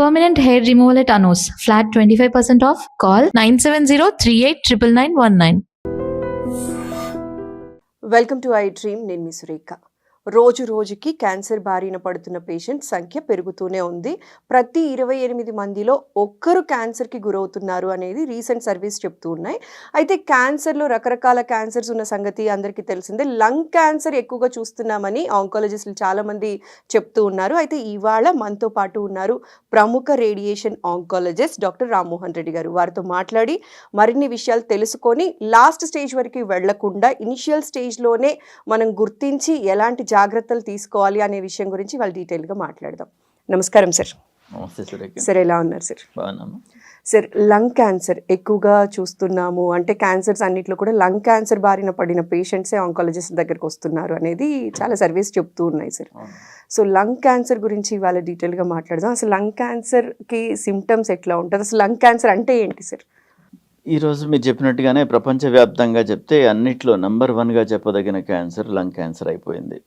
Permanent hair removal at Anos. Flat 25% off. Call 970-389919. Welcome to I dream. నేను మీ సురేఖ. రోజు రోజుకి cancer బారిన పడుతున్న పేషెంట్ సంఖ్య పెరుగుతూనే ఉంది. ప్రతి 28 మందిలో ఒక్కరు క్యాన్సర్కి గురవుతున్నారు అనేది రీసెంట్ సర్వీస్ చెప్తూ ఉన్నాయి. అయితే క్యాన్సర్లో రకరకాల క్యాన్సర్స్ ఉన్న సంగతి అందరికీ తెలిసిందే. లంగ్ క్యాన్సర్ ఎక్కువగా చూస్తున్నామని ఆంకాలజిస్టులు చాలామంది చెప్తూ ఉన్నారు. అయితే ఇవాళ మనతో పాటు ఉన్నారు ప్రముఖ radiation oncologist doctor Rammohan Reddy గారు. వారితో మాట్లాడి మరిన్ని విషయాలు తెలుసుకొని లాస్ట్ స్టేజ్ వరకు వెళ్లకుండా ఇనిషియల్ స్టేజ్లోనే మనం గుర్తించి ఎలాంటి జాగ్రత్తలు తీసుకోవాలి అనే విషయం గురించి వాళ్ళు డీటెయిల్గా మాట్లాడదాం. నమస్కారం సార్. నమస్తే సురేఖ. సార్ ఎలా ఉన్నారు సార్? బాగున్నాను సార్. లంగ్ క్యాన్సర్ ఎక్కువగా చూస్తున్నాము అంటే క్యాన్సర్స్ అన్నిట్లో కూడా లంగ్ క్యాన్సర్ బారిన పడిన పేషెంట్సే ఆంకాలజిస్ట్ దగ్గరికి వస్తున్నారు అనేది చాలా సర్వీస్ చెప్తూ ఉన్నాయి సార్. సో లంగ్ క్యాన్సర్ గురించి ఇవాళ డీటెయిల్గా మాట్లాడదాం. అసలు లంగ్ క్యాన్సర్కి సిమ్టమ్స్ ఎట్లా ఉంటుంది, అసలు లంగ్ క్యాన్సర్ అంటే ఏంటి సార్? ఈరోజు మీరు చెప్పినట్టుగానే ప్రపంచవ్యాప్తంగా చెప్తే అన్నిట్లో నెంబర్ 1గా చెప్పదగిన క్యాన్సర్ లంగ్ క్యాన్సర్ అయిపోయింది.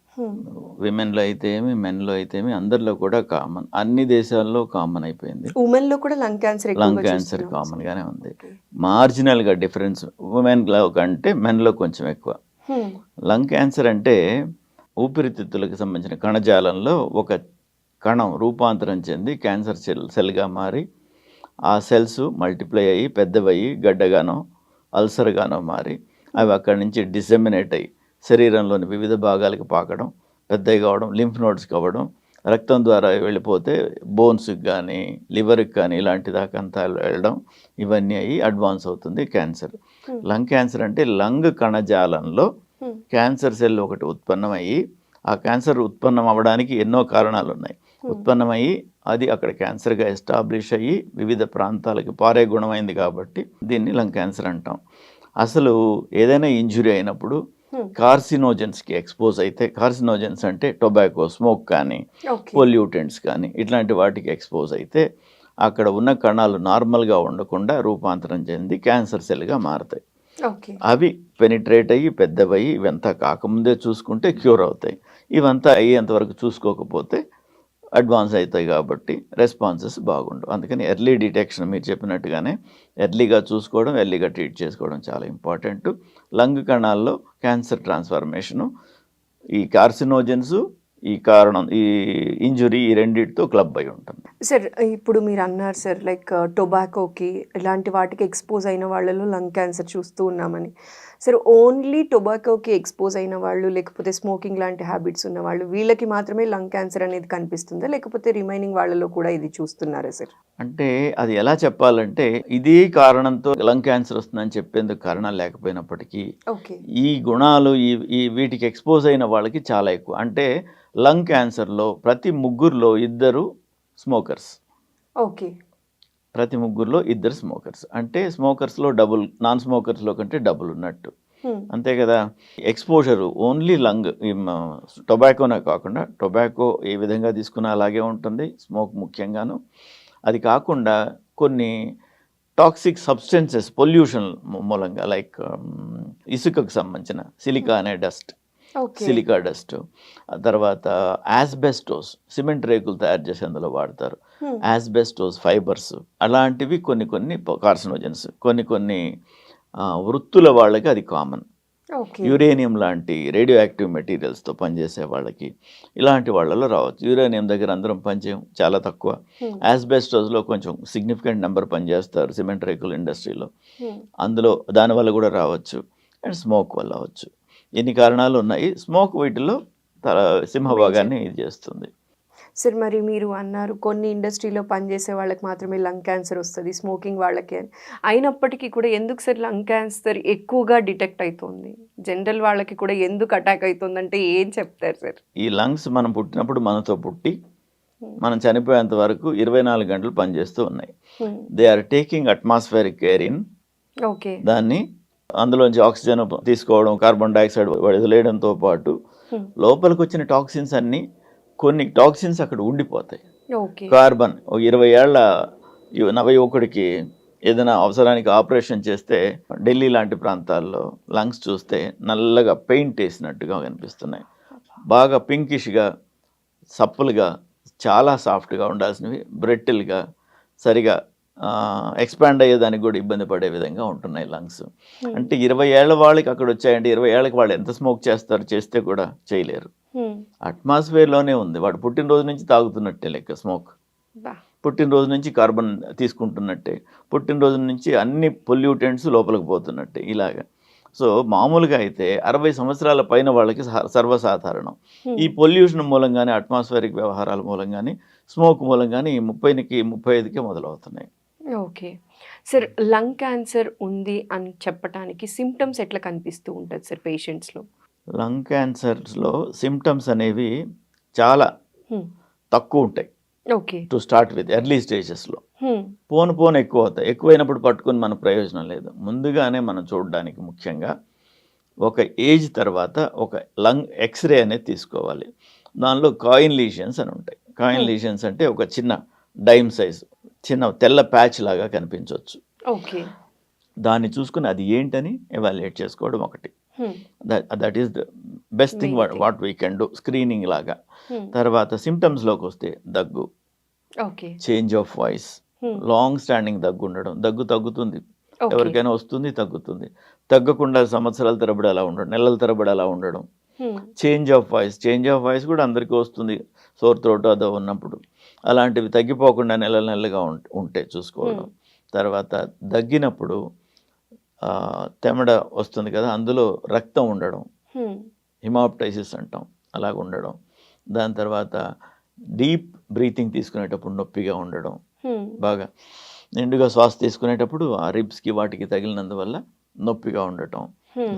విమెన్లో అయితే ఏమి, మెన్లో అయితే ఏమి, అందరిలో కూడా కామన్, అన్ని దేశాల్లో కామన్ అయిపోయింది. ఉమెన్లో కూడా లంగ్ క్యాన్సర్ కామన్గానే ఉంది. మార్జినల్గా డిఫరెన్స్ ఉమెన్లో కంటే మెన్లో కొంచెం ఎక్కువ. లంగ్ క్యాన్సర్ అంటే ఊపిరితిత్తులకు సంబంధించిన కణజాలంలో ఒక కణం రూపాంతరం చెంది క్యాన్సర్ సెల్గా మారి ఆ సెల్స్ మల్టిప్లై అయ్యి పెద్దవయ్యి గడ్డగానో అల్సర్గానో మారి అవి అక్కడి నుంచి డిసెమినేట్ అయ్యి శరీరంలోని వివిధ భాగాలకు పాకడం, పెద్దవి కావడం, లింఫ్ నోడ్స్కి అవ్వడం, రక్తం ద్వారా వెళ్ళిపోతే బోన్స్కి కానీ లివర్కి కానీ ఇలాంటి దాకా అంతా వెళ్ళడం, ఇవన్నీ అయ్యి అడ్వాన్స్ అవుతుంది క్యాన్సర్. లంగ్ క్యాన్సర్ అంటే లంగ్ కణజాలంలో క్యాన్సర్ సెల్ ఒకటి ఉత్పన్నమయ్యి ఆ క్యాన్సర్ ఉత్పన్నం అవ్వడానికి ఎన్నో కారణాలు ఉన్నాయి. ఉత్పన్నమయ్యి అది అక్కడ క్యాన్సర్గా ఎస్టాబ్లిష్ అయ్యి వివిధ ప్రాంతాలకి పారే గుణమైంది కాబట్టి దీన్ని లంగ్ క్యాన్సర్ అంటాం. అసలు ఏదైనా ఇంజురీ అయినప్పుడు కార్సినోజన్స్కి ఎక్స్పోజ్ అయితే, కార్సినోజన్స్ అంటే టొబాకో, స్మోక్ కానీ పొల్యూటెంట్స్ కానీ ఇట్లాంటి వాటికి ఎక్స్పోజ్ అయితే అక్కడ ఉన్న కణాలు నార్మల్గా ఉండకుండా రూపాంతరం చెంది క్యాన్సర్ సెల్గా మారుతాయి. అవి పెనిట్రేట్ అయ్యి పెద్దవయ్యి ఇవంతా కాకముందే చూసుకుంటే క్యూర్ అవుతాయి. ఇవంతా అయ్యేంతవరకు చూసుకోకపోతే అడ్వాన్స్ అవుతాయి కాబట్టి రెస్పాన్సెస్ బాగుండవు. అందుకని ఎర్లీ డిటెక్షన్ మీరు చెప్పినట్టుగానే ఎర్లీగా చూసుకోవడం, ఎర్లీగా ట్రీట్ చేసుకోవడం చాలా ఇంపార్టెంట్. లంగ్ కణాల్లో క్యాన్సర్ ట్రాన్స్ఫర్మేషను ఈ కార్సినోజన్స్ ఈ కారణం ఈ ఇంజురీ ఈ రెండింటితో క్లబ్ అయి ఉంటుంది. సార్ ఇప్పుడు మీరు అన్నారు సార్ లైక్ టొబాకోకి ఇలాంటి వాటికి ఎక్స్పోజ్ అయిన వాళ్ళలో లంగ్ క్యాన్సర్ చూస్తూ ఉన్నామని. సార్ ఓన్లీ టొబాకోకి ఎక్స్పోజ్ అయిన వాళ్ళు లేకపోతే స్మోకింగ్ లాంటి హ్యాబిట్స్ ఉన్న వాళ్ళు వీళ్ళకి మాత్రమే లంగ్ క్యాన్సర్ అనేది కనిపిస్తుందా, లేకపోతే రిమైనింగ్ వాళ్ళలో కూడా ఇది చూస్తున్నారా సార్? అంటే అది ఎలా చెప్పాలంటే ఇదే కారణంతో లంగ్ క్యాన్సర్ వస్తుందని చెప్పేందుకు కారణాలు లేకపోయినప్పటికీ ఈ గుణాలు ఈ వీటికి ఎక్స్పోజ్ అయిన వాళ్ళకి చాలా ఎక్కువ. అంటే లంగ్ క్యాన్సర్లో ప్రతి 3 2 స్మోకర్స్. ప్రతి 3 2 స్మోకర్స్ అంటే స్మోకర్స్లో డబుల్, నాన్ స్మోకర్స్లో కంటే డబుల్ ఉన్నట్టు. అంతే కదా. ఎక్స్పోజరు ఓన్లీ లంగ్ టొబాకోనే కాకుండా టొబాకో ఏ విధంగా తీసుకున్నా అలాగే ఉంటుంది, స్మోక్ ముఖ్యంగాను. అది కాకుండా కొన్ని టాక్సిక్ సబ్స్టెన్సెస్ పొల్యూషన్ మూలంగా లైక్ ఇసుకకు సంబంధించిన సిలికా అనే డస్ట్, సిలికా డస్ట్, తర్వాత యాస్బెస్టోస్, సిమెంట్ రేకులు తయారు చేసి అందులో వాడతారు, యాస్బెస్టోస్ ఫైబర్స్, అలాంటివి కొన్ని కార్సినోజన్స్. కొన్ని వృత్తుల వాళ్ళకి అది కామన్. యురేనియం లాంటి రేడియో యాక్టివ్ మెటీరియల్స్తో పనిచేసే వాళ్ళకి ఇలాంటి వాళ్ళలో రావచ్చు. యురేనియం దగ్గర అందరం పనిచేయం, చాలా తక్కువ. యాస్బెస్టోస్లో కొంచెం సిగ్నిఫికెంట్ నెంబర్ పనిచేస్తారు సిమెంట్ రేకుల ఇండస్ట్రీలో, అందులో దానివల్ల కూడా రావచ్చు. అండ్ స్మోక్ వల్ల అవచ్చు. ఎన్ని కారణాలు ఉన్నాయి. స్మోక్ వీటిలో సింహభాగాన్ని ఇది చేస్తుంది. సార్ మరి మీరు అన్నారు కొన్ని ఇండస్ట్రీలో పనిచేసే వాళ్ళకి మాత్రమే లంగ్ క్యాన్సర్ వస్తుంది, స్మోకింగ్ వాళ్ళకి అని. అయినప్పటికీ కూడా ఎందుకు సార్ లంగ్ క్యాన్సర్ ఎక్కువగా డిటెక్ట్ అవుతుంది? జనరల్ వాళ్ళకి కూడా ఎందుకు అటాక్ అవుతుంది అంటే ఏం చెప్తారు సార్? ఈ లంగ్స్ మనం పుట్టినప్పుడు మనతో పుట్టి మనం చనిపోయేంత వరకు 24 గంటలు పనిచేస్తూ ఉన్నాయి. They are taking atmospheric air in, దాన్ని అందులోంచి ఆక్సిజన్ తీసుకోవడం, కార్బన్ డైఆక్సైడ్ వదిలేయడంతో పాటు లోపలికి వచ్చిన టాక్సిన్స్ అన్నీ, కొన్ని టాక్సిన్స్ అక్కడ ఉండిపోతాయి. కార్బన్ 20 ఏళ్ల నవ యువకుడికి ఏదైనా అవసరానికి ఆపరేషన్ చేస్తే ఢిల్లీ లాంటి ప్రాంతాల్లో లంగ్స్ చూస్తే నల్లగా పెయింట్ వేసినట్టుగా కనిపిస్తున్నాయి. బాగా పింకిష్గా సప్పులుగా చాలా సాఫ్ట్గా ఉండాల్సినవి బ్రెట్టిల్గా సరిగా ఎక్స్పాండ్ అయ్యేదానికి కూడా ఇబ్బంది పడే విధంగా ఉంటున్నాయి లంగ్స్. అంటే 20 ఏళ్ల వాళ్ళకి అక్కడ వచ్చాయంటే 20 ఏళ్ళకి వాళ్ళు ఎంత స్మోక్ చేస్తారు, చేస్తే కూడా చేయలేరు. అట్మాస్ఫియర్లోనే ఉంది, వాడు పుట్టినరోజు నుంచి తాగుతున్నట్టే లెక్క స్మోక్, పుట్టినరోజు నుంచి కార్బన్ తీసుకుంటున్నట్టే, పుట్టినరోజు నుంచి అన్ని పొల్యూటెంట్స్ లోపలికి పోతున్నట్టే ఇలాగా. సో మామూలుగా అయితే 60 సంవత్సరాల పైన వాళ్ళకి సర్వసాధారణం. ఈ పొల్యూషన్ మూలంగానే, అట్మాస్ఫియరిక్ వ్యవహారాల మూలంగానే, స్మోక్ మూలంగానే ఈ 30కి 35కే మొదలవుతున్నాయి. ఓకే సార్, లంగ్ క్యాన్సర్ ఉంది అని చెప్పడానికి సిమ్టమ్స్ ఎట్లా కనిపిస్తూ ఉంటుంది సార్ పేషెంట్స్లో? లంగ్ క్యాన్సర్స్లో సిమ్టమ్స్ అనేవి చాలా తక్కువ ఉంటాయి. Okay, to start with early స్టేజెస్లో. పోను ఎక్కువ అవుతాయి. ఎక్కువైనప్పుడు పట్టుకుని మన ప్రయోజనం లేదు. ముందుగానే మనం చూడడానికి ముఖ్యంగా ఒక ఏజ్ తర్వాత ఒక లంగ్ ఎక్స్రే అనేది తీసుకోవాలి. దానిలో కాయిన్ లీషన్స్ అని ఉంటాయి. కాయిన్ లీషన్స్ అంటే ఒక చిన్న డైమ్ సైజ్ చిన్న తెల్ల ప్యాచ్ లాగా కనిపించవచ్చు. ఓకే, దాన్ని చూసుకుని అది ఏంటని ఎవాల్యుయేట్ చేసుకోవడం ఒకటి. That is the best thing what we can do, screening లాగా. తర్వాత సిమ్టమ్స్లోకి వస్తే దగ్గు, change of voice, long standing దగ్గు ఉండడం. దగ్గు తగ్గుతుంది, ఎవరికైనా వస్తుంది, తగ్గుతుంది. తగ్గకుండా సంవత్సరాల తరబడి అలా ఉండడం, నెలల తరబడి అలా ఉండడం. చేంజ్ ఆఫ్ వాయిస్ కూడా అందరికీ వస్తుంది, సోర్ త్రోట్ అదో ఉన్నప్పుడు. అలాంటివి తగ్గిపోకుండా నెలలుగా ఉంటే చూసుకోవడం. తర్వాత దగ్గినప్పుడు తెమడ వస్తుంది కదా, అందులో రక్తం ఉండడం, హిమాప్టైసిస్ అంటాం, అలాగ ఉండడం. దాని తర్వాత డీప్ బ్రీతింగ్ తీసుకునేటప్పుడు నొప్పిగా ఉండడం, బాగా నిండుగా శ్వాస తీసుకునేటప్పుడు ఆ రిబ్స్కి వాటికి తగిలినందువల్ల నొప్పిగా ఉండటం.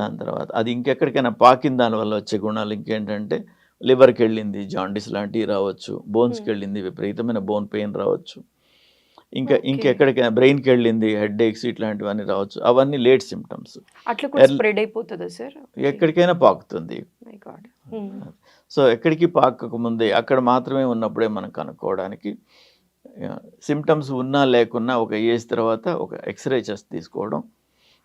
దాని తర్వాత అది ఇంకెక్కడికైనా పాకిన దానివల్ల వచ్చే గుణాలు ఇంకేంటంటే లివర్కి వెళ్ళింది, జాండీస్ లాంటివి రావచ్చు, బోన్స్కి వెళ్ళింది, విపరీతమైన బోన్ పెయిన్ రావచ్చు. ఇంకెక్కడికైనా బ్రెయిన్కి వెళ్ళింది, హెడ్ ఏక్స్ ఇట్లాంటివన్నీ రావచ్చు. అవన్నీ లేట్ సిమ్టమ్స్. స్ప్రెడ్ అయిపోతుందా సార్? ఎక్కడికైనా పాకుతుంది. సో ఎక్కడికి పాకకముందే అక్కడ మాత్రమే ఉన్నప్పుడే మనం కనుక్కోవడానికి, సిమ్టమ్స్ ఉన్నా లేకున్నా ఒక ఏజ్ తర్వాత ఒక ఎక్స్రే చేసి తీసుకోవడం.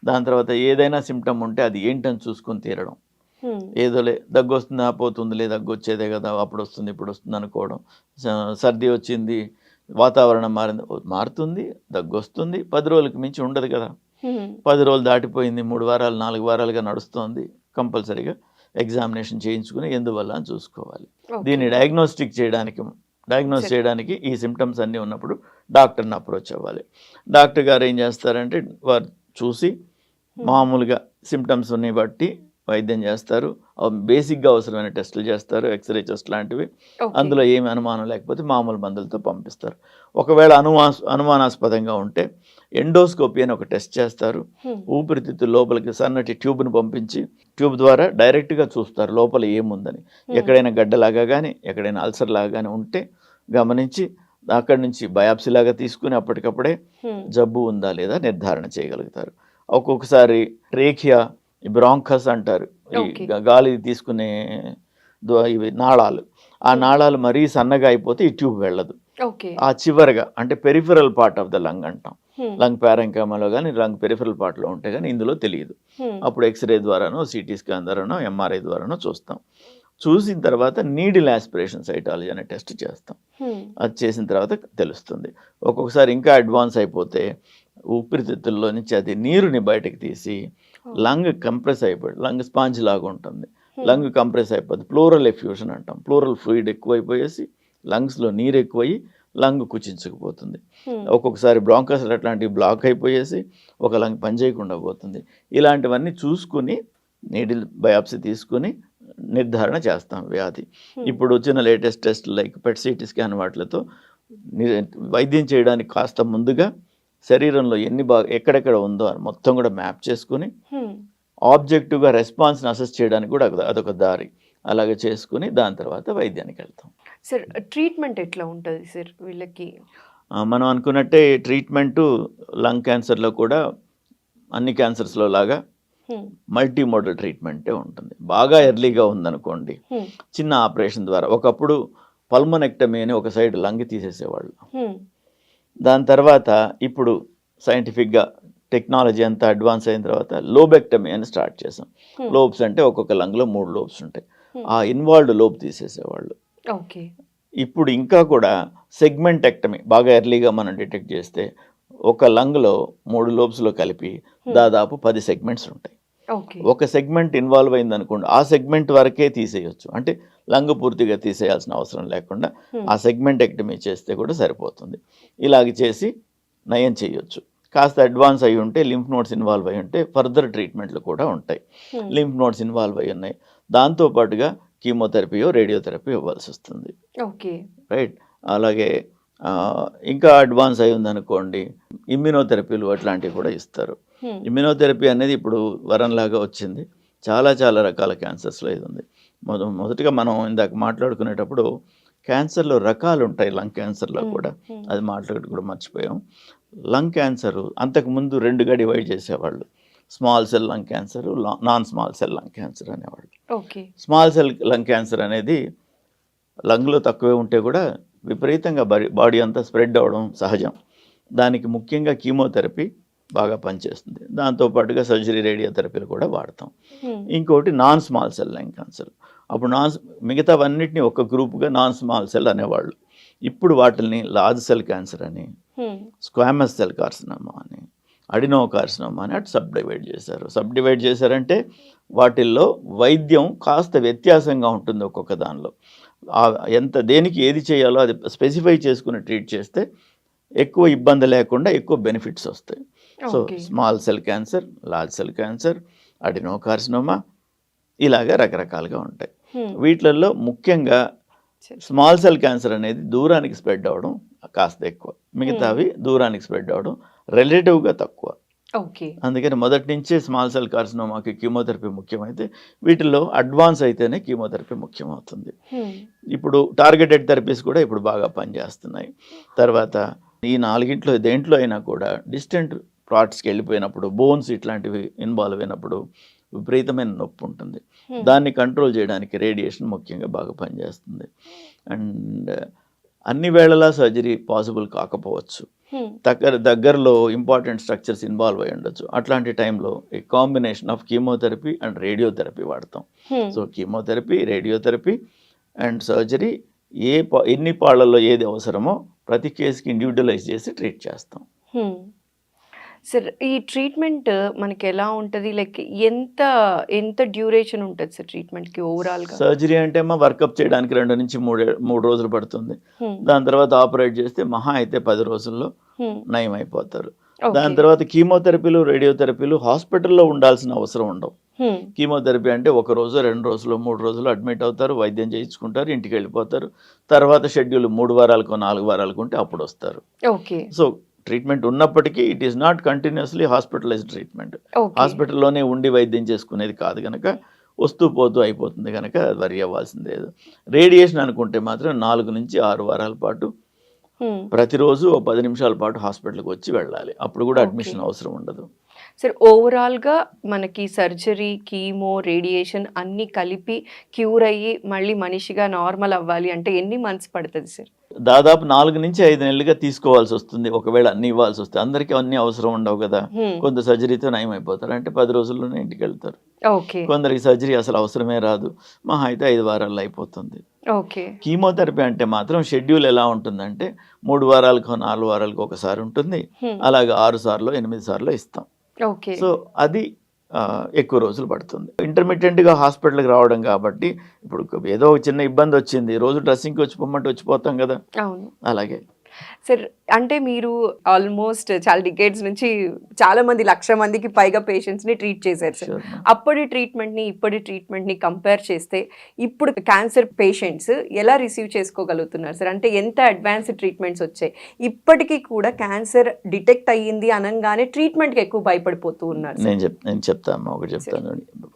దాని తర్వాత ఏదైనా సిమ్టమ్ ఉంటే అది ఏంటని చూసుకొని తీరడం. ఏదోలే దగ్గు వస్తుందా, పోతుందిలే, దగ్గు వచ్చేదే కదా, అప్పుడు వస్తుంది ఇప్పుడు వస్తుంది అనుకోవడం. సర్ది వచ్చింది, వాతావరణం మారుతుంది, దగ్గు వస్తుంది, 10 రోజులకు మించి ఉండదు కదా. 10 రోజులు దాటిపోయింది, 3 వారాలు 4 వారాలుగా నడుస్తుంది, కంపల్సరీగా ఎగ్జామినేషన్ చేయించుకుని ఎందువల్ల అని చూసుకోవాలి. దీన్ని డయాగ్నోస్ చేయడానికి ఈ సిమ్టమ్స్ అన్నీ ఉన్నప్పుడు డాక్టర్ని అప్రోచ్ అవ్వాలి. డాక్టర్ గారు ఏం చేస్తారంటే వారు చూసి మామూలుగా సిమ్టమ్స్ని బట్టి వైద్యం చేస్తారు. బేసిక్గా అవసరమైన టెస్టులు చేస్తారు, ఎక్స్రే టెస్ట్ లాంటివి. అందులో ఏమి అనుమానం లేకపోతే మామూలు మందులతో పంపిస్తారు. ఒకవేళ అనుమానాస్పదంగా ఉంటే ఎండోస్కోపీ అని ఒక టెస్ట్ చేస్తారు. ఊపిరితిత్తుల లోపలికి సన్నటి ట్యూబ్ను పంపించి ట్యూబ్ ద్వారా డైరెక్ట్గా చూస్తారు లోపల ఏముందని. ఎక్కడైనా గడ్డలాగా కానీ ఎక్కడైనా అల్సర్ లాగా కానీ ఉంటే గమనించి అక్కడి నుంచి బయాప్సీ లాగా తీసుకుని అప్పటికప్పుడే జబ్బు ఉందా లేదా నిర్ధారణ చేయగలుగుతారు. ఒక్కొక్కసారి ట్రేకియా, బ్రాంకస్ అంటారు, ఈ గాలి తీసుకునే ఇవి నాళాలు, ఆ నాళాలు మరీ సన్నగా అయిపోతే ఈ ట్యూబ్ వెళ్ళదు. ఆ చివరగా అంటే peripheral part of the lung అంటాం. లంగ్ ప్యారెంకమాలో కానీ లంగ్ పెరిఫరల్ పార్ట్లో ఉంటే కానీ ఇందులో తెలియదు. అప్పుడు ఎక్స్రే ద్వారానో, సిటీ స్కాన్ ద్వారానో, ఎంఆర్ఐ ద్వారానో చూస్తాం. చూసిన తర్వాత నీడిల్ ఆస్పిరేషన్ సైటాలజీ అనే టెస్ట్ చేస్తాం. అది చేసిన తర్వాత తెలుస్తుంది. ఒక్కొక్కసారి ఇంకా అడ్వాన్స్ అయిపోతే ఊపిరితిత్తుల్లో నుంచి అది నీరుని బయటకు తీసి లంగ్ కంప్రెస్ అయిపోయి, లంగ్ స్పాంజ్ లాగా ఉంటుంది, లంగ్ కంప్రెస్ అయిపోతుంది. ప్లూరల్ ఎఫ్యూషన్ అంటాం. ప్లూరల్ ఫ్లూయిడ్ ఎక్కువైపోయేసి లంగ్స్లో నీరు ఎక్కువయ్యి లంగ్ కుచించుకుపోతుంది. ఒక్కొక్కసారి బ్రాంకస్ అట్లాంటివి బ్లాక్ అయిపోయేసి ఒక లంగ్ పనిచేయకుండా పోతుంది. ఇలాంటివన్నీ చూసుకుని నీడిల్ బయాప్సీ తీసుకుని నిర్ధారణ చేస్తాం వ్యాధి. ఇప్పుడు వచ్చిన latest test like PET CT scan వాటిలతో వైద్యం చేయడానికి కాస్త ముందుగా శరీరంలో ఎక్కడెక్కడ ఉందో అని మొత్తం కూడా మ్యాప్ చేసుకుని ఆబ్జెక్టివ్గా రెస్పాన్స్ని అసెస్ చేయడానికి కూడా అదొక దారి. అలాగే చేసుకుని దాని తర్వాత వైద్యానికి వెళ్తాం. సార్ ట్రీట్మెంట్ ఎట్లా ఉంటుంది సార్ వీళ్ళకి? మనం అనుకున్నట్టే ట్రీట్మెంటు లంగ్ క్యాన్సర్లో కూడా అన్ని క్యాన్సర్స్లో లాగా మల్టీ మోడల్ ట్రీట్మెంటే ఉంటుంది. బాగా ఎర్లీగా ఉందనుకోండి, చిన్న ఆపరేషన్ ద్వారా, ఒకప్పుడు పల్మనెక్టమీ అని ఒక సైడ్ లంగ్ తీసేసేవాళ్ళు. దాని తర్వాత ఇప్పుడు సైంటిఫిక్గా టెక్నాలజీ అంతా అడ్వాన్స్ అయిన తర్వాత లోబెక్టమీ అని స్టార్ట్ చేసాం. లోబ్స్ అంటే ఒక్కొక్క లంగ్లో 3 లోబ్స్ ఉంటాయి. ఆ ఇన్వాల్వ్డ్ లోబ్ తీసేసేవాళ్ళు. ఇప్పుడు ఇంకా కూడా సెగ్మెంటెక్టమీ బాగా ఎర్లీగా మనం డిటెక్ట్ చేస్తే ఒక లంగ్లో 3 లోబ్స్లో కలిపి దాదాపు 10 సెగ్మెంట్స్ ఉంటాయి. ఓకే. ఒక సెగ్మెంట్ ఇన్వాల్వ్ అయింది అనుకోండి, ఆ సెగ్మెంట్ వరకే తీసేయొచ్చు. అంటే లంగ్ పూర్తిగా తీసేయాల్సిన అవసరం లేకుండా ఆ సెగ్మెంట్ ఎక్టమీ చేస్తే కూడా సరిపోతుంది. ఇలాగ చేసి నయం చేయొచ్చు. కాస్త అడ్వాన్స్ అయి ఉంటే లింఫ్ నోడ్స్ ఇన్వాల్వ్ అయి ఉంటే ఫర్దర్ ట్రీట్మెంట్లు కూడా ఉంటాయి. లింఫ్ నోడ్స్ ఇన్వాల్వ్ అయి ఉన్నాయి, దాంతోపాటుగా కీమోథెరపీయో రేడియోథెరపీ ఇవ్వాల్సి వస్తుంది. ఓకే. రైట్. అలాగే ఇంకా అడ్వాన్స్ అయి ఉందనుకోండి, ఇమ్యూనోథెరపీలు అట్లాంటివి కూడా ఇస్తారు. ఇమ్యూనోథెరపీ అనేది ఇప్పుడు వరంలాగా వచ్చింది. చాలా చాలా రకాల క్యాన్సర్స్లో ఇది ఉంది. మొదటిగా మనం ఇందాక మాట్లాడుకునేటప్పుడు క్యాన్సర్లో రకాలు ఉంటాయి, లంగ్ క్యాన్సర్లో కూడా. అది మాట్లాడి కూడా మర్చిపోయాం. లంగ్ క్యాన్సర్ అంతకుముందు 2గా డివైడ్ చేసేవాళ్ళు. Small cell lung cancer, non small cell lung cancer అనేవాళ్ళు. Okay. Small cell lung cancer అనేది లంగ్లో తక్కువే ఉంటే కూడా విపరీతంగా బాడీ అంతా స్ప్రెడ్ అవ్వడం సహజం. దానికి ముఖ్యంగా కీమోథెరపీ బాగా పనిచేస్తుంది. దాంతోపాటుగా సర్జరీ రేడియోథెరపీలు కూడా వాడతాం. ఇంకోటి non small cell lung cancer. అప్పుడు మిగతావన్నిటిని ఒక గ్రూప్గా నాన్ స్మాల్ సెల్ అనేవాళ్ళు. ఇప్పుడు వాటిని లార్జ్ సెల్ క్యాన్సర్ అని, స్క్వామస్ సెల్ కార్సినోమా అని, అడినో కార్సినోమా అని అటు సబ్ డివైడ్ చేశారంటే వాటిల్లో వైద్యం కాస్త వ్యత్యాసంగా ఉంటుంది ఒక్కొక్క దానిలో. దేనికి ఏది చేయాలో అది స్పెసిఫై చేసుకుని ట్రీట్ చేస్తే ఎక్కువ ఇబ్బంది లేకుండా ఎక్కువ బెనిఫిట్స్ వస్తాయి. So small cell cancer, large cell cancer, Adreno carcinoma ఇలాగా రకరకాలుగా ఉంటాయి. వీటిలలో ముఖ్యంగా స్మాల్ సెల్ క్యాన్సర్ అనేది దూరానికి స్ప్రెడ్ అవ్వడం కాస్త ఎక్కువ, మిగతావి దూరానికి స్ప్రెడ్ అవ్వడం రిలేటివ్గా తక్కువ. అందుకని మొదటి నుంచే స్మాల్ సెల్ కార్సినోమాకి కీమోథెరపీ ముఖ్యమైతే వీటిల్లో అడ్వాన్స్ అయితేనే కీమోథెరపీ ముఖ్యమవుతుంది. ఇప్పుడు టార్గెటెడ్ థెరపీస్ కూడా ఇప్పుడు బాగా పనిచేస్తున్నాయి. తర్వాత ఈ 4 దేంట్లో అయినా కూడా డిస్టెంట్ పార్ట్స్కి వెళ్ళిపోయినప్పుడు, బోన్స్ ఇట్లాంటివి ఇన్వాల్వ్ అయినప్పుడు విపరీతమైన నొప్పి ఉంటుంది. దాన్ని కంట్రోల్ చేయడానికి రేడియేషన్ ముఖ్యంగా బాగా పనిచేస్తుంది. అండ్ అన్ని వేళలా సర్జరీ పాసిబుల్ కాకపోవచ్చు, దగ్గరలో ఇంపార్టెంట్ స్ట్రక్చర్స్ ఇన్వాల్వ్ అయి ఉండొచ్చు. అట్లాంటి టైంలో a combination of chemotherapy and radiotherapy వాడతాం. So chemotherapy, radiotherapy and surgery ఎన్ని పాళ్ళల్లో ఏది అవసరమో ప్రతి కేసుకి ఇండివిజువలైజ్ చేసి ట్రీట్ చేస్తాం. సార్, ఈ ట్రీట్మెంట్ మనకి ఎలా ఉంటుంది? లైక్ ఎంత ఎంత డ్యూరేషన్ ఉంటుంది సార్ ట్రీట్మెంట్కి ఓవరాల్గా? సర్జరీ అంటే వర్కప్ చేయడానికి 2 నుంచి 3 రోజులు పడుతుంది. దాని తర్వాత ఆపరేట్ చేస్తే మహా అయితే 10 రోజుల్లో నయం అయిపోతారు. దాని తర్వాత కీమోథెరపీలు, రేడియోథెరపీలు హాస్పిటల్లో ఉండాల్సిన అవసరం ఉండవు. కీమోథెరపీ అంటే 1 రోజు, 2 రోజులు, 3 రోజులు అడ్మిట్ అవుతారు, వైద్యం చేయించుకుంటారు, ఇంటికి వెళ్ళిపోతారు. తర్వాత షెడ్యూల్ 3 వారాలకో 4 వారాలకు ఉంటే అప్పుడు వస్తారు. సో ట్రీట్మెంట్ ఉన్నప్పటికీ it is not continuously hospitalised treatment. హాస్పిటల్లోనే ఉండి వైద్యం చేసుకునేది కాదు కనుక వస్తూ పోతూ అయిపోతుంది కనుక వరి అవ్వాల్సింది లేదు. రేడియేషన్ అనుకుంటే మాత్రం 4 నుంచి 6 వారాల పాటు ప్రతిరోజు 10 నిమిషాల పాటు హాస్పిటల్కి వచ్చి వెళ్ళాలి. అప్పుడు కూడా అడ్మిషన్ అవసరం ఉండదు. సార్, ఓవరాల్గా మనకి సర్జరీ, కీమో, రేడియేషన్ అన్నీ కలిపి క్యూర్ అయ్యి మళ్ళీ మనిషిగా నార్మల్ అవ్వాలి అంటే ఎన్ని మంత్స్ పడుతుంది సార్? దాదాపు 4 నుంచి 5 నెలలుగా తీసుకోవాల్సి వస్తుంది. ఒకవేళ అన్ని ఇవ్వాల్సి వస్తే అందరికీ అన్ని అవసరం ఉండవు కదా. కొంత సర్జరీతో నయం అయిపోతారు, అంటే 10 రోజుల్లోనే ఇంటికి వెళ్తారు. కొందరికి సర్జరీ అసలు అవసరమే రాదు, మహా అయితే 5 వారాల్లో అయిపోతుంది. కీమోథెరపీ అంటే మాత్రం షెడ్యూల్ ఎలా ఉంటుందంటే 3 వారాలకు 4 వారాలకు ఒకసారి ఉంటుంది. అలాగే 6 సార్లు 8 సార్లు ఇస్తాం. సో అది ఎక్కువ రోజులు పడుతుంది. ఇంటర్మీడియట్గా హాస్పిటల్కి రావడం కాబట్టి ఇప్పుడు ఏదో చిన్న ఇబ్బంది వచ్చింది, రోజు డ్రెస్సింగ్కి వచ్చిపోమంటే వచ్చిపోతాం కదా. అలాగే సార్, అంటే మీరు ఆల్మోస్ట్ చాలా డికేడ్స్ నుంచి చాలా మంది 1,00,000 మందికి పైగా పేషెంట్స్ని ట్రీట్ చేశారు సార్. అప్పటి ట్రీట్మెంట్ని ఇప్పటి ట్రీట్మెంట్ని కంపేర్ చేస్తే ఇప్పుడు క్యాన్సర్ పేషెంట్స్ ఎలా రిసీవ్ చేసుకోగలుగుతున్నారు సార్? అంటే ఎంత అడ్వాన్స్డ్ ట్రీట్మెంట్స్ వచ్చాయి, ఇప్పటికీ కూడా క్యాన్సర్ డిటెక్ట్ అయ్యింది అనగానే ట్రీట్మెంట్కి ఎక్కువ భయపడిపోతూ ఉన్నారు. నేను చెప్తాను, ఒకటి చెప్తాను.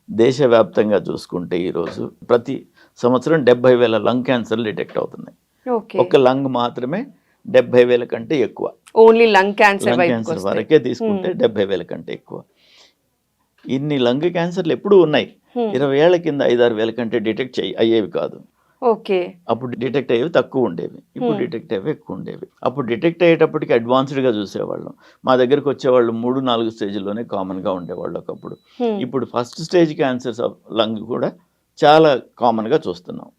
దేశవ్యాప్తంగా చూసుకుంటే ఈరోజు ప్రతి సంవత్సరం 70,000 లంగ్ క్యాన్సర్లు డిటెక్ట్ అవుతున్నాయి. ఒక లంగ్ మాత్రమే 70,000 కంటే ఎక్కువ. ఓన్లీ లంగ్ క్యాన్సర్ వరకే తీసుకుంటే 70,000 కంటే ఎక్కువ. ఇన్ని లంగ్ క్యాన్సర్లు ఎప్పుడూ ఉన్నాయి. 20 ఏళ్ల కింద 5-6 కంటే డిటెక్ట్ అయ్యేవి కాదు. అప్పుడు డిటెక్ట్ అయ్యేవి తక్కువ ఉండేవి, ఇప్పుడు డిటెక్ట్ అయ్యేవి ఎక్కువ ఉండేవి. అప్పుడు డిటెక్ట్ అయ్యేటప్పటికి అడ్వాన్స్డ్గా చూసేవాళ్ళం. మా దగ్గరకు వచ్చేవాళ్ళు 3-4 స్టేజ్లోనే కామన్గా ఉండేవాళ్ళు ఒకప్పుడు. ఇప్పుడు first stage cancers of lung కూడా చాలా కామన్గా చూస్తున్నాం.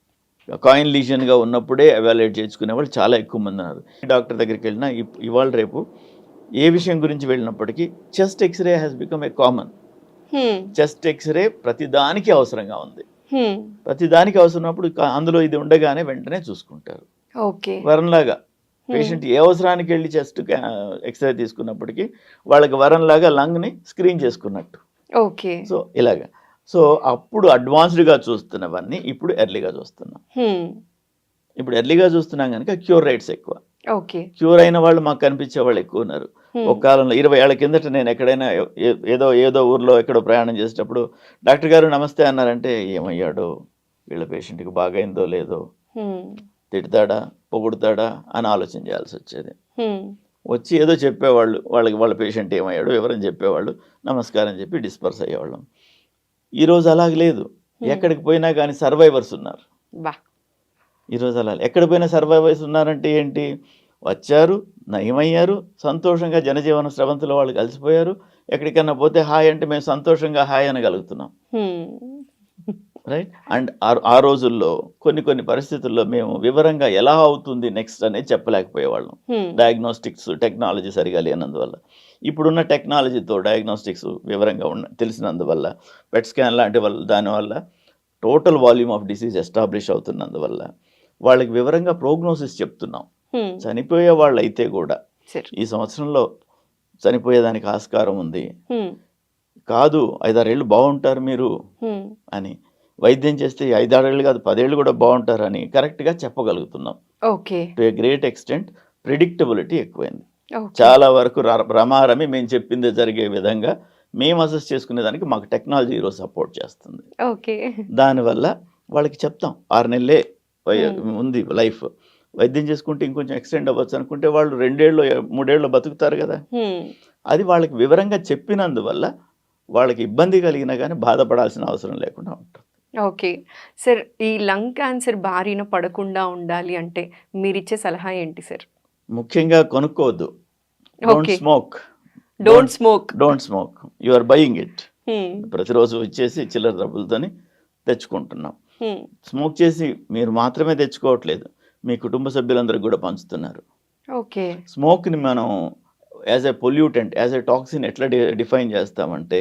కాయిన్ లీజన్గా ఉన్నప్పుడే ఎవాల్యుయేట్ చేసుకునే వాళ్ళు చాలా ఎక్కువ మంది ఉన్నారు. డాక్టర్ దగ్గరికి వెళ్ళినా ఇవాళ రేపు ఏ విషయం గురించి వెళ్ళినప్పటికీ chest x-ray has become a common. Chest x-ray ప్రతిదానికి అవసరంగా ఉంది. ప్రతిదానికి అవసరమైనప్పుడు అందులో ఇది ఉండగానే వెంటనే చూసుకుంటారు. ఓకే. వరంలాగా పేషెంట్ ఏ అవసరానికి వెళ్ళి చెస్ట్ ఎక్స్రే తీసుకున్నప్పటికీ వాళ్ళకి వరంలాగా లంగ్ని స్క్రీన్ చేసుకున్నట్టు. ఓకే. సో ఇలాగా. సో అప్పుడు అడ్వాన్స్డ్గా చూస్తున్నవన్నీ ఇప్పుడు ఎర్లీగా చూస్తున్నాం. ఇప్పుడు ఎర్లీగా చూస్తున్నాం కనుక క్యూర్ రేట్స్ ఎక్కువ. ఓకే. క్యూర్ అయిన వాళ్ళు మాకు కనిపించే వాళ్ళు ఎక్కువ ఉన్నారు. ఒక కాలంలో 20 ఏళ్ల కిందట నేను ఎక్కడైనా ఏదో ఊర్లో ఎక్కడో ప్రయాణం చేసేటప్పుడు డాక్టర్ గారు నమస్తే అన్నారంటే ఏమయ్యాడో, వీళ్ళ పేషెంట్కి బాగైందో లేదో, తిడతాడా పొగుడతాడా అని ఆలోచన చేయాల్సి వచ్చేది. వచ్చి ఏదో చెప్పేవాళ్ళు, వాళ్ళ పేషెంట్ ఏమయ్యాడో వివరం చెప్పేవాళ్ళు, నమస్కారం చెప్పి డిస్పర్స్ అయ్యేవాళ్ళం. ఈరోజు అలాగ లేదు. ఎక్కడికి పోయినా కానీ సర్వైవర్స్ ఉన్నారు. ఈరోజు అలా ఎక్కడ పోయినా సర్వైవర్స్ ఉన్నారంటే ఏంటి, వచ్చారు, నయమయ్యారు, సంతోషంగా జనజీవన స్రవంతిలో వాళ్ళు కలిసిపోయారు. ఎక్కడికన్నా పోతే హాయ్ అంటే మేము సంతోషంగా హాయ్ అనగలుగుతున్నాం. రైట్. అండ్ ఆ రోజుల్లో కొన్ని పరిస్థితుల్లో మేము వివరంగా ఎలా అవుతుంది నెక్స్ట్ అనేది చెప్పలేకపోయేవాళ్ళం. డయాగ్నోస్టిక్స్ టెక్నాలజీ సరిగా లేనందువల్ల. ఇప్పుడున్న టెక్నాలజీతో డయాగ్నోస్టిక్స్ వివరంగా తెలిసినందువల్ల, పెట్ స్కాన్ లాంటి దానివల్ల total volume of disease establish అవుతున్నందువల్ల వాళ్ళకి వివరంగా ప్రోగ్నోసిస్ చెప్తున్నాం. చనిపోయే వాళ్ళు అయితే కూడా ఈ సంవత్సరంలో చనిపోయేదానికి ఆస్కారం ఉంది, కాదు 5-6 ఏళ్ళు బాగుంటారు మీరు అని, వైద్యం చేస్తే 5-6 ఏళ్ళు కాదు 10 ఏళ్ళు కూడా బాగుంటారు అని కరెక్ట్గా చెప్పగలుగుతున్నాం. Okay. To a great extent predictability ఎక్కువైంది. చాలా వరకు రమారమి మేము చెప్పింది జరిగే విధంగా మేము అసెస్ చేసుకునే దానికి మాకు టెక్నాలజీ ఈరోజు సపోర్ట్ చేస్తుంది. ఓకే. దానివల్ల వాళ్ళకి చెప్తాం 6 నెలలే ఉంది లైఫ్, వైద్యం చేసుకుంటే ఇంకొంచెం ఎక్స్టెండ్ అవ్వచ్చు అనుకుంటే వాళ్ళు 2 ఏళ్ళు 3 ఏళ్ళు బతుకుతారు కదా. అది వాళ్ళకి వివరంగా చెప్పినందువల్ల వాళ్ళకి ఇబ్బంది కలిగినా కానీ బాధపడాల్సిన అవసరం లేకుండా ఉంటుంది. ఓకే సార్, ఈ లంగ్ క్యాన్సర్ బారిన పడకుండా ఉండాలి అంటే మీరిచ్చే సలహా ఏంటి సార్? ముఖ్యంగా కొనుక్కోవద్దు. Don't smoke, you are buying it. ప్రతిరోజు ఇచ్చేసి చిల్లర డబ్బులతోని తెచ్చుకుంటున్నాం. స్మోక్ చేసి మీరు మాత్రమే తెచ్చుకోవట్లేదు, మీ కుటుంబ సభ్యులందరికీ కూడా పంచుతున్నారు. ఓకే. స్మోక్ని మనం as a pollutant, as a toxin ఎట్లా డిఫైన్ చేస్తామంటే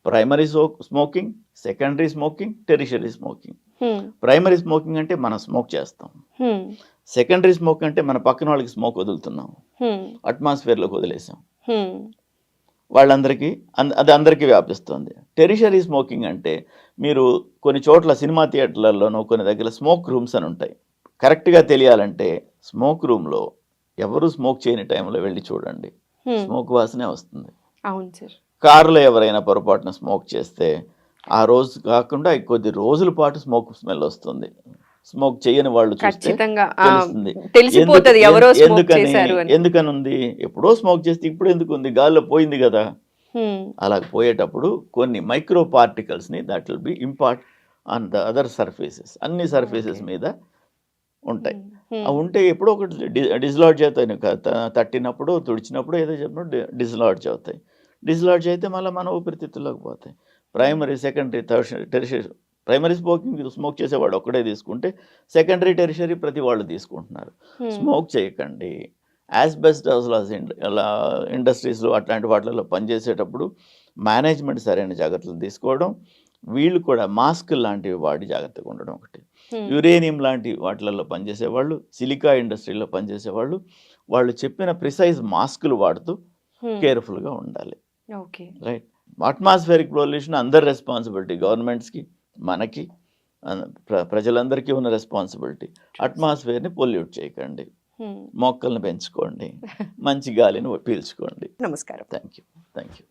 primary smoking, secondary smoking, tertiary smoking. Primary smoking అంటే మనం స్మోక్ చేస్తాం, సెకండరీ స్మోక్ అంటే మన పక్కన వాళ్ళకి స్మోక్ వదులుతున్నాం, అట్మాస్ఫియర్లోకి వదిలేసాం, వాళ్ళందరికీ అది అందరికీ వ్యాపిస్తుంది. టెరిషరీ స్మోకింగ్ అంటే మీరు కొన్ని చోట్ల సినిమా థియేటర్లలోనూ కొన్ని దగ్గర స్మోక్ రూమ్స్ అని ఉంటాయి. కరెక్ట్గా తెలియాలంటే స్మోక్ రూమ్లో ఎవరు స్మోక్ చేయని టైంలో వెళ్ళి చూడండి, స్మోక్ వాసనే వస్తుంది. అవును సార్. కారులో ఎవరైనా పొరపాటున స్మోక్ చేస్తే ఆ రోజు కాకుండా కొద్ది రోజుల పాటు స్మోక్ స్మెల్ వస్తుంది. స్మోక్ చేయని వాళ్ళు చూస్తే తెలుస్తుంది. ఎందుకని ఉంది, ఎప్పుడో స్మోక్ చేస్తే ఇప్పుడు ఎందుకు ఉంది, గాల్లో పోయింది కదా. అలా పోయేటప్పుడు కొన్ని మైక్రో పార్టికల్స్ని that will be impart on the other surfaces, అన్ని సర్ఫేసెస్ మీద ఉంటాయి. అవి ఉంటే ఎప్పుడో ఒకటి డిస్లాడ్జ్ అవుతాయి, తట్టినప్పుడు తుడిచినప్పుడు ఏదో చెప్పినప్పుడు డిస్లాడ్జ్ అవుతాయి. డిస్లాడ్జ్ అయితే మళ్ళీ మన ఊపిరితిత్తుల్లోకి పోతాయి. Primary, secondary, tertiary. Primary smoke చేసేవాడు ఒక్కడే తీసుకుంటే సెకండరీ, టెరిషరీ ప్రతి వాళ్ళు తీసుకుంటున్నారు. స్మోక్ చేయకండి. యాస్బెస్టాస్ ఇండస్ట్రీస్లో అట్లాంటి వాటిల్లో పనిచేసేటప్పుడు మేనేజ్మెంట్ సరైన జాగ్రత్తలు తీసుకోవడం, వీళ్ళు కూడా మాస్క్ లాంటివి వాడి జాగ్రత్తగా ఉండడం ఒకటి. యురేనియం లాంటి వాటిలలో పనిచేసేవాళ్ళు, సిలికా ఇండస్ట్రీలో పనిచేసేవాళ్ళు, వాళ్ళు చెప్పిన ప్రిసైజ్ మాస్కులు వాడుతూ కేర్ఫుల్గా ఉండాలి. రైట్. అట్మాస్ఫియరిక్ పొల్యూషన్ అందరి రెస్పాన్సిబిలిటీ, గవర్నమెంట్స్కి, మనకి, ప్రజలందరికీ ఉన్న రెస్పాన్సిబిలిటీ. అట్మాస్ఫియర్ని పొల్యూట్ చేయకండి, మొక్కల్ని పెంచుకోండి, మంచి గాలిని పీల్చుకోండి. నమస్కారం. Thank you.